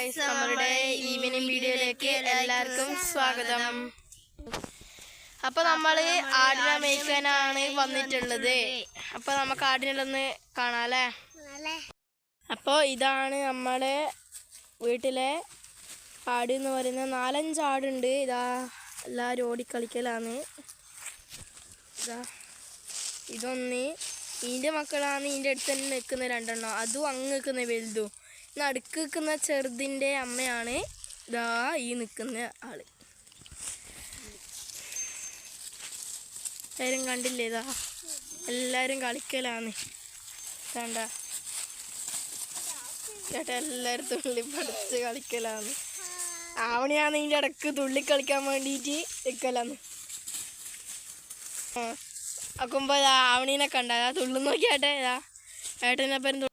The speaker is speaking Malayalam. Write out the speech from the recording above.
ഗൈസ്, നമ്മളുടെ ഈവനിങ് വീഡിയോയിലേക്ക് എല്ലാവർക്കും സ്വാഗതം. അപ്പൊ നമ്മള് ആടിനെ മേയ്ക്കാനാണ് വന്നിട്ടുള്ളത്. അപ്പൊ നമുക്ക് ആടിനൊന്ന് കാണാല്ലേ. അപ്പൊ ഇതാണ് നമ്മളെ വീട്ടിലെ ആട് എന്ന് പറയുന്നത്. 4-5 ആടുണ്ട്. ഇതാ എല്ലാവരും ഓടിക്കളിക്കലാണ്. ഇതാ ഇതൊന്ന് ഇതിൻ്റെ മക്കളാണ്. ഇതിൻ്റെ അടുത്ത് തന്നെ നിൽക്കുന്ന 2 അതും അങ്ങ് നിൽക്കുന്ന വലുതും. നടുക്ക് നിൽക്കുന്ന ചെറുതിൻ്റെ അമ്മയാണ് ഇതാ ഈ നിൽക്കുന്ന ആള്. എല്ലാവരും കണ്ടില്ലേ? ഇതാ എല്ലാവരും കളിക്കലാണ്. വേണ്ട ചേട്ടാ, എല്ലാവരും തുള്ളി പഠിച്ച് കളിക്കലാണ്. ആവണിയാണ് ഇതിൻ്റെ ഇടക്ക് തുള്ളി കളിക്കാൻ വേണ്ടിയിട്ട് നിൽക്കലാന്ന്. നോക്കുമ്പോൾ ആവണീനെ കണ്ട തുള്ളു നോക്കിയാട്ടെ. ഇതാ ഏട്ടനെ പേരും